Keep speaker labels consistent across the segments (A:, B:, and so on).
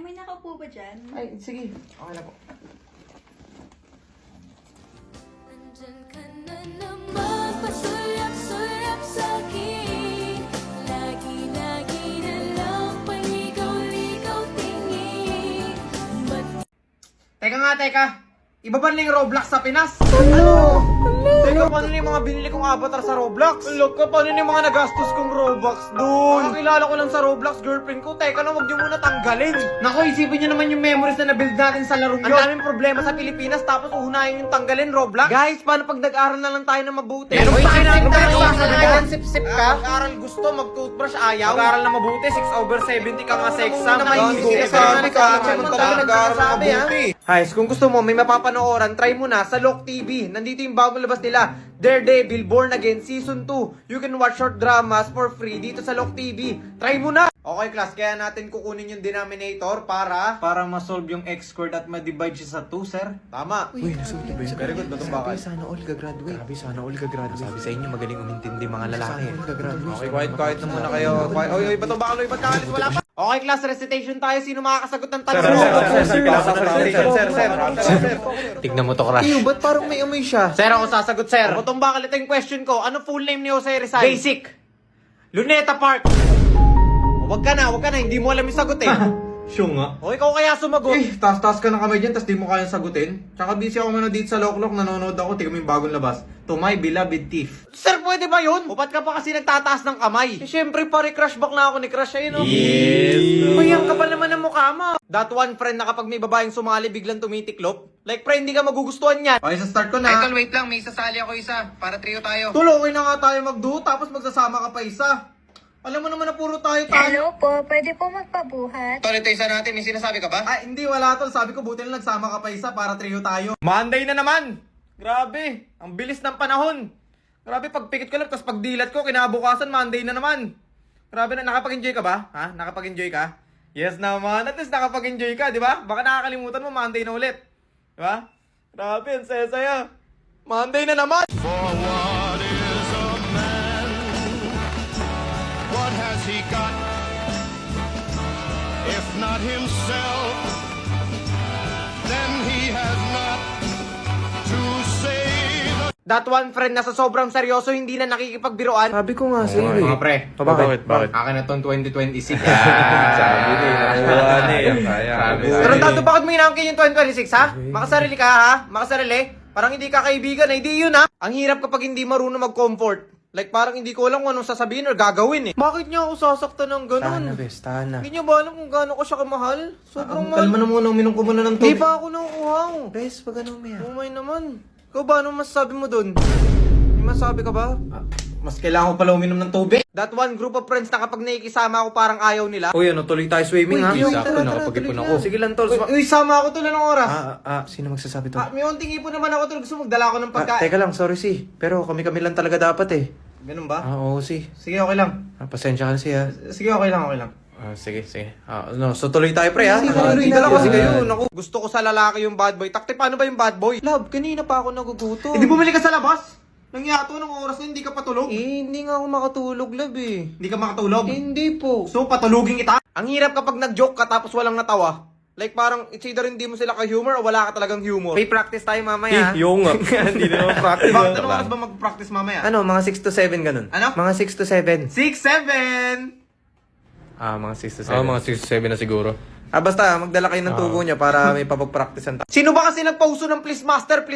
A: may nakaupo ba dyan?
B: Ay, sige. Okay na po.
C: Nandyan ka na naman, pasulap-sulap sa'kin. Lagi-lagi na lang paligaw-ligaw tingin.
B: Teka nga, teka. Iba ba na yung Roblox sa Pinas? Ano? Teka, paano na yung mga binili kong avatar sa Roblox? Look ka, paano na yung mga nagastos kong Robux dun? Kakilala ko lang sa Roblox, girlfriend ko. Teka na, huwag niyo muna tanggalin. Naku, isipin niyo naman yung memories na nabuild natin sa laro yun. Ang daming problema sa Pilipinas, tapos uhunahin yung tanggalin, Roblox. Guys, paano pag nag-aral na lang tayo na mabuti? Meron pa kayo natin tayo. Sip-sip ka? Mag-aral gusto, mag-toothbrush ayaw. Mag-aral na mabuti, 6/70 ka nga sa exam. Guys, kung gusto mo, may mapapanooran, try mo na sa Lock TV. Nandito yung bagong labas nila, Daredevil, Born Again, Season 2. You can watch short dramas for free dito sa Lock TV. Try mo na! Okay, class, kaya natin kukunin yung denominator para ma-solve yung x squared at ma-divide siya sa 2, sir. Tama.
D: Uy, nasabi ba yun?
B: Very good, batong bakal.
D: Sabi, sana all gagraduate. Grabe, sana all gagraduate.
E: Sabi sa inyo, magaling umintindi mga lalaki.
D: Sana all gagraduate.
B: Okay, quiet na muna kayo. Oy, bato bakal, ba't kakalis? Wala pa. Okay, class, recitation tayo. Sino makakasagot ng tanong? Sir.
E: Tignan mo to, crush.
D: Ew, ba't parang may amoy siya?
B: Sir, ako sasagot, sir. Batong bakal, ito yung question ko. Ano full name ni Jose Rizal? Basic. Luneta Park. Wag ka na, hindi mo alam yung sagot eh.
F: Sure nga.
B: O ikaw kaya sumagot.
F: Eh, taas-taas ka ng kamay dyan, tas di mo kayang sagutin. Tsaka busy ako muna dito sa Loklok, nanonood ako, tignan mo yung bagong labas. To my beloved thief.
B: Sir, pwede ba yun? O ba't ka pa kasi nagtataas ng kamay? Eh, syempre pare, crush back na ako ni crush ayun o.
E: Yes.
B: Mayang ka pa naman ang mukha mo. That one friend na kapag may babaeng sumali, biglang tumitiklop. Like, friend, hindi ka magugustuhan yan.
F: Okay, sa start ko na.
B: Idol, wait lang, may sasali ako isa. Para trio tayo.
F: Tuloy na nga tayo mag-duo, tapos magsasama ka pa isa. Alam mo naman na puro tayo.
A: Hello po, pwede po magpabuhat?
B: Tol, ito isa natin. May sinasabi ka ba?
F: Ay, hindi, wala tol. Sabi ko, buti na nagsama ka pa isa para trio tayo.
B: Monday na naman! Grabe! Ang bilis ng panahon! Grabe, pagpikit ko lang, tapos pagdilat ko, kinabukasan, Monday na naman! Grabe na, nakapag-enjoy ka ba? Ha? Nakapag-enjoy ka? Yes naman, at least nakapag-enjoy ka, di ba? Baka nakakalimutan mo, Monday na ulit. Di ba? Grabe, ang saya-saya. Monday na naman!
G: What has he got? If not himself, then he has not to say the...
B: That one friend na sa sobrang seryoso, hindi na nakikipagbiruan.
D: Sabi ko nga sa'yo eh.
F: Mga pre,
E: Bakit?
F: akin na tong 2026.
E: Sabi ni,
B: Tarantado, bakit mo inaangkin yung 2026, ha? Makasarili ka, ha? Makasarili? Parang hindi ka kaibigan, hindi yun, ha? Ang hirap kapag hindi marunong mag-comfort. Like, parang hindi ko alam kung anong sasabihin or gagawin, eh. Bakit niya ako sasaktan ng ganun?
D: Tana, bes, tana.
B: Hindi niya ba alam kung gaano ko siya kamahal? Sobrang mahal.
F: Kalma na muna, uminom ko muna ng
B: Hindi
F: tubig.
B: pa ako nakukuhaw.
D: Bes, pag ano may
B: Umay naman. Ikaw ba, anong masasabi mo dun? May masasabi ka ba?
F: Mas kailangan ko pala uminom ng tubig.
B: That one group of friends na kapag nakikisama ako parang ayaw nila.
E: Uy, ano, tuloy tayo swimming, ha?
D: Uy,
E: Sakto,
D: tara,
E: nakapag-ipon
D: tuloy
E: ako.
D: na.
B: Sige lang, tol.
F: Uy, sama ako tol, anong oras?
D: Sino magsasabi to?
B: May unting ipon naman ako, tol. Gusto mo magdala ako ng pagkain.
D: Teka lang, sorry si. Pero kami lang talaga dapat eh.
F: Ganun ba?
D: Oo, si.
F: Sige, okay lang.
D: Pasensya ka na siya.
F: Sige, okay lang.
E: Sige. So tuloy tayo, pre, ha?
D: Tuloy na
B: Dala kasi
D: lang.
B: kayo. Naku. Gusto ko sa lalaki yung bad boy. Takte, paano ba yung bad boy? Love, kanina pa ako nagugutom.
F: Hindi bumili ka sa labas? Nangyato ng oras na hindi ka patulog?
B: Hindi nga ako makatulog, love eh.
F: Hindi ka makatulog?
B: Hindi po.
F: So, patulugin kita?
B: Ang hirap kapag nag-joke ka tapos walang natawa. Like parang it's either hindi mo sila ka-humor o wala ka talagang humor. May practice tayo mamaya.
E: Yung nga. Hindi naman practice.
F: Bakit anong oras ba mag-practice mamaya?
D: Ano, mga 6 to 7 ganun?
F: Ano?
D: Mga 6 to 7.
F: 6, 7!
D: Mga 6 to 7.
E: Mga 6-7 na siguro.
D: Basta, magdala kayo ng tubo niya para may papag-practicean tayo.
B: Sino ba kasi nagpauso ng please master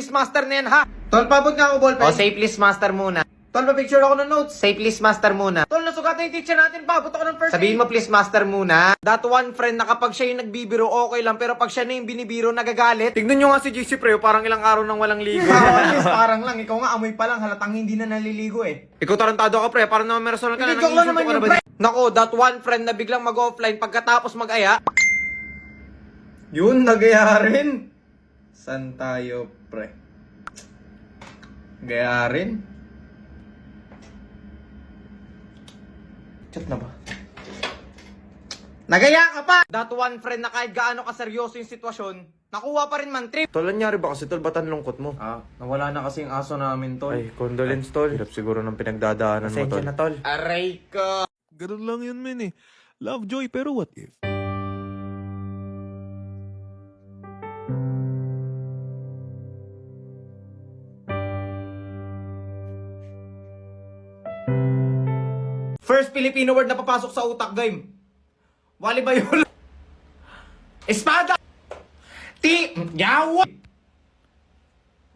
B: na yan, ha?
F: Tol, pabot nga ako, ballpen.
B: O, say please master muna.
F: Tol, pa-picture ako ng notes.
B: Say please master muna.
F: Tol, nasugat na yung teacher natin. Pabot ako ng first
B: Sabihin mo please master muna. That one friend na kapag siya yung nagbibiro, okay lang. Pero pag siya na yung binibiro, nagagalit. Tignan nyo nga si JC Preo, parang ilang araw nang walang ligo.
F: Parang lang. Ikaw nga, amoy pa lang. Halatang hindi na naliligo eh.
B: Ikaw tarantado ka, pre. Parang naman may rason ka na.
F: Hindi, joke lang naman
B: Nanginsulto ka na
F: yun,
B: ba? Nako, that one friend na biglang mag-offline pagkatapos mag-aya.
F: Yun, nagaya rin. San tayo, pre? Gaya rin? Chat na ba?
B: Nagaya ka pa! That one friend na kahit gaano kaseryoso yung sitwasyon, nakuha pa rin man trip.
D: Tol, nangyari ba kasi tol? Ba't ang lungkot mo?
F: Nawala na kasi yung aso namin, tol.
D: Ay, condolence tol. Hirap siguro ng pinagdadaanan mo tol.
B: Pasensya na, tol. Aray ko.
G: Ganun lang yun, men eh. Love, joy, pero what if?
B: First Filipino word na papasok sa utak, game. Wali ba yun? Espada! Yawa!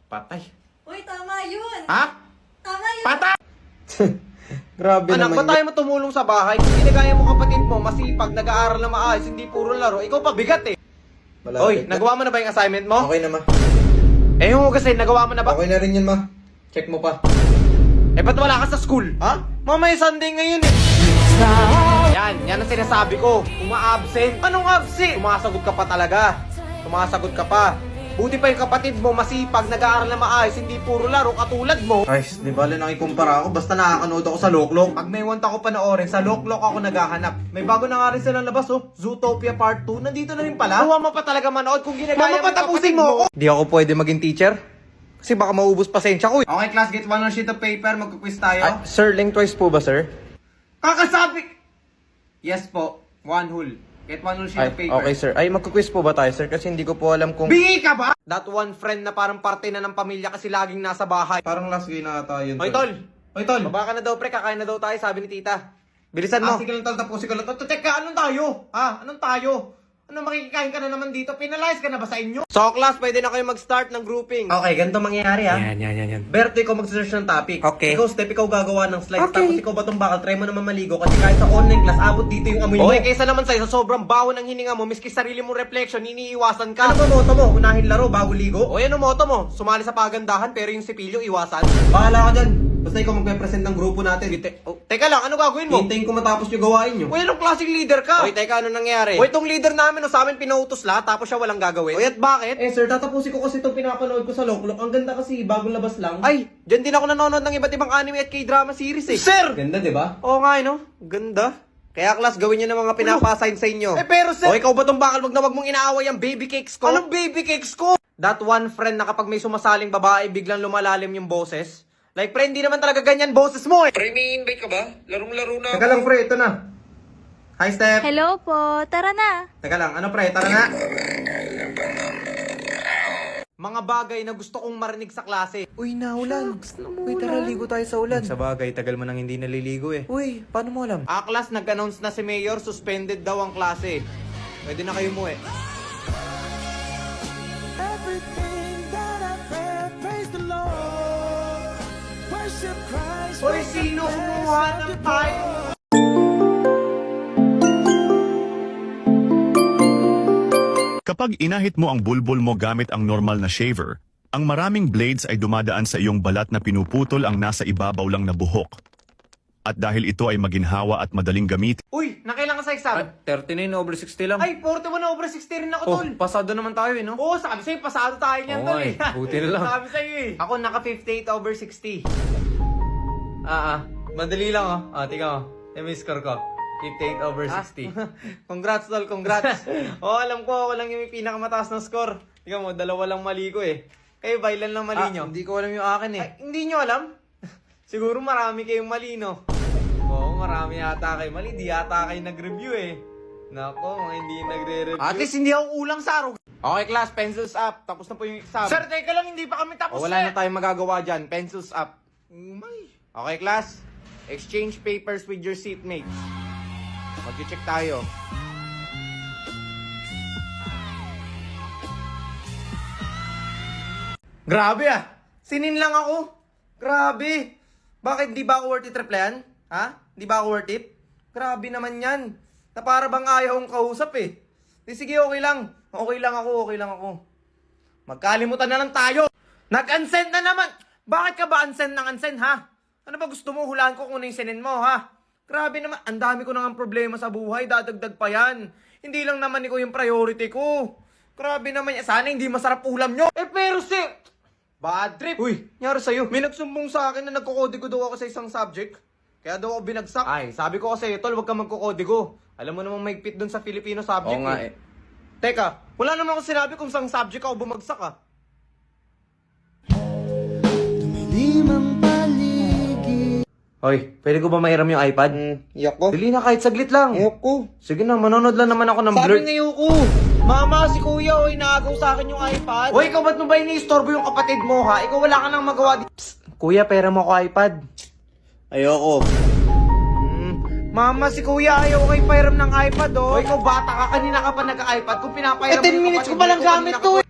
B: Patay.
A: Uy, tama yun!
B: Ha?
A: Tama yun!
B: Patay!
D: Grabe
B: Anak,
D: naman
B: ba tayo mo tumulong sa bahay? Kung ginagaya mo kapatid mo, masipag, nag-aaral na maayos, hindi puro laro, ikaw pa bigat eh.
D: Malapit
B: Oy,
D: na.
B: nagawa mo na ba yung assignment mo?
D: Okay na, ma.
B: Eh, yung kasi, nagawa mo na ba?
D: Okay na rin yun, ma. Check mo pa.
B: Eh, ba't wala ka sa school? Ha? Mamaya Sunday ngayon eh. Yan ang sinasabi ko. Uma-absent. Anong absent? Sumasagot ka pa talaga. Sumasagot ka pa. Buti pa yung kapatid mo, masipag, nag-aaral na maayos, hindi puro laro katulad mo.
F: Ay, di ba nakikumpara ako? Basta nakakanood ako sa Loklok. Pag may want ako panoorin, sa Loklok ako naghahanap. May bago na nga rin silang labas, oh. Zootopia Part 2. Nandito na rin pala. Huwag mo pa talaga manood kung ginagaya mo
B: Patapusin mo ako. Di ako pwede maging teacher. Kasi baka maubos pasensya ko eh.
F: Okay, class, get one on sheet of paper. Magkuquiz tayo.
B: Sir, link twice po ba, sir?
F: Kakasabi! Yes po. One whole. Get one on sheet of paper.
B: Okay, sir. Ay, magkuquiz po ba tayo, sir? Kasi hindi ko po alam kung...
F: Bingi ka ba?
B: That one friend na parang parte na ng pamilya kasi laging nasa bahay.
F: Parang last game na ata yun.
B: Hoy, tol!
F: Hoy, tol!
B: Baba ka na daw, pre. Kakain na daw tayo, sabi ni tita. Bilisan mo.
F: Sige lang, tol. Tapusin ko lang. Teka, anong tayo? Ha? Anong tayo? Ano, makikikain ka na naman dito? Penalize ka na ba sa inyo?
B: So, class, pwede na kayo mag-start ng grouping.
F: Okay, ganito mangyayari ha.
B: Yan.
F: Berto, ikaw mag-search ng topic.
B: Okay.
F: Ikaw, Step, ikaw gagawa ng slides. Tapos ikaw batong bakal, try mo naman maligo. Kasi kahit sa online class, abot dito yung amoy mo.
B: Okay, kaysa naman sa'yo, sa sobrang baho ng hininga mo, miski sarili mong reflection, iniiwasan ka.
F: Ano ba moto mo? Unahin laro bago ligo?
B: O yan ang motto mo, sumali sa pagandahan pero yung sipilyo iwasan.
F: Bahala ka dyan. Basta ikaw magpe-present ng grupo natin.
B: Teka lang, ano gagawin mo?
F: Hintayin ko matapos yung gawain nyo.
B: Uy, anong klaseng leader ka? Uy, teka, ano nangyari? Uy, itong leader namin, no, sa amin pinautos lahat, tapos siya walang gagawin. Uy, at bakit?
F: Eh sir, tatapusin ko kasi itong pinapanood ko sa Loklok. Ang ganda kasi, bagong labas lang.
B: Ay, dyan din ako nanonood ng iba't ibang anime at K-drama series eh. Sir!
F: Ganda, di ba?
B: Oo nga, no? Ganda. Kaya class, gawin nyo ng mga pinapa-assign sa inyo.
F: Eh, pero sir-
B: O ikaw ba tong bakal, wag na wag mong inaaway ang baby cakes ko? Anong baby cakes ko? That one friend na kapag may sumasaling babae, biglang lumalalim yung boses. Like, pre, hindi naman talaga ganyan boses mo eh.
E: Pre, may invite ka ba? Larong-laro na
F: Teka lang pre, ito na. Hi Step.
C: Hello po, tara na.
F: Teka lang, ano pre, tara na.
B: Mga bagay na gusto kong marinig sa klase. Uy, naulan. Uy, tara, ligo tayo sa ulan. Sa bagay, tagal mo nang hindi naliligo eh. Uy, paano mo alam? Class, nag-announce na si Mayor, suspended daw ang klase. Pwede na kayo mo eh. Uy, sino kumuha ng tayo?
H: Kapag inahit mo ang bulbul mo gamit ang normal na shaver, ang maraming blades ay dumadaan sa iyong balat na pinuputol ang nasa ibabaw lang na buhok. At dahil ito ay maginhawa at madaling gamitin,
B: Uy, nakailan ka sa exam?
E: 39/60 lang.
B: Ay, 41/60 rin ako,
E: Oh,
B: tol.
E: pasado naman tayo eh, no?
B: Oo, sabi sa'yo, pasado tayo niyan,
E: Oo
B: tol
E: nga
B: eh.
E: eh, buti na lang.
B: Sabi sa'yo eh. Ako, naka 58/60. Madali lang oh. Tingnan mo. Yung score ko. 58/60. Congrats, tol, congrats. Alam ko, ako lang yung may pinakamataas na score. Tingnan mo, dalawa lang mali ko eh. Kayo ba, ilan lang mali nyo?
E: Hindi ko alam yung akin eh.
B: Ay, hindi nyo alam? Siguro marami kayong mali, no? Oo, marami yata kayo mali. Di yata kayo nag-review eh. Nako, mga hindi nagre-review. At least hindi ako ulang sa araw. Okay, class, pencils up. Tapos na po yung exam.
F: Sir, teka lang, hindi pa kami tapos
B: Wala na tayong magagawa dyan. Pencils up. Okay, class. Exchange papers with your seatmates. Mag-check tayo. Grabe ah. Sinin lang ako. Grabe. Bakit di ba ako worth it replyan? Ha? Di ba ako worth it? Grabe naman yan. Na para bang ayaw kong kausap eh. Di sige, okay lang. Okay lang ako. Magkalimutan na lang tayo. Nag-unsend na naman. Bakit ka ba unsend ng unsend, ha? Ano ba gusto mo? Hulaan ko kung ano yung sinin mo, ha? Grabe naman. Ang dami ko nang problema sa buhay. Dadagdag pa yan. Hindi lang naman ikaw yung priority ko. Grabe naman yan. Sana hindi masarap ulam nyo. Eh, pero si... Bad trip. Uy, nangyari sa'yo. May nagsumbong sa akin na nagkukodigo daw ako sa isang subject. Kaya daw ako binagsak. Ay, sabi ko kasi, tol, wag ka magkukodigo. Alam mo namang mahigpit dun sa Filipino subject.
E: Oo nga eh.
B: Teka, wala naman ako sinabi kung saan subject ako bumagsak ah. Hoy, pwede ko ba mairam yung iPad?
D: Iyak ko.
B: Dili na kahit saglit lang.
D: Iyak ko.
B: Sige na, manonood lang naman ako ng blur. Sabi ngayon ko, Mama, si Kuya, oy, naagaw sa akin yung iPad. Hoy, ikaw ba't mo ba iniistorbo yung kapatid mo, ha? Ikaw wala ka nang magawa. Psst, Kuya, pera mo ako iPad.
D: Ayoko.
B: Mama, si kuya ayaw kay pairam ng iPad, oh. O ikaw bata ka, kanina ka pa nag-iPad. Kung pinapairam
F: 10 minutes ko palang gamit to.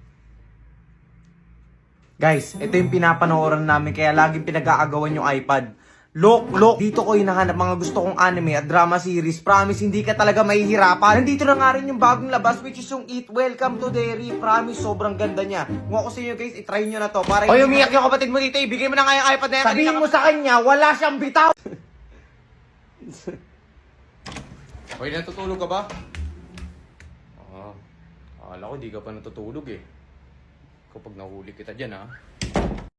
F: Guys, ito yung pinapanooran namin kaya laging pinag-aagawan yung iPad. Look, dito ko hinahanap mga gusto kong anime at drama series. Promise, hindi ka talaga mahihirapan. Nandito na nga rin yung bagong labas which is yung Eat Welcome to Dairy. Promise, sobrang ganda niya. Kung ako sa inyo guys, itry nyo na to. Para
B: Oy, umiyak yung kapatid mo dito. Ibigay mo na nga yung iPad na yan.
F: Sabihin mo sa kanya, wala siyang bitaw.
B: Oy, natutulog ka ba? Akala ko di ka pa natutulog eh. Kapag nahuli kita dyan, ha?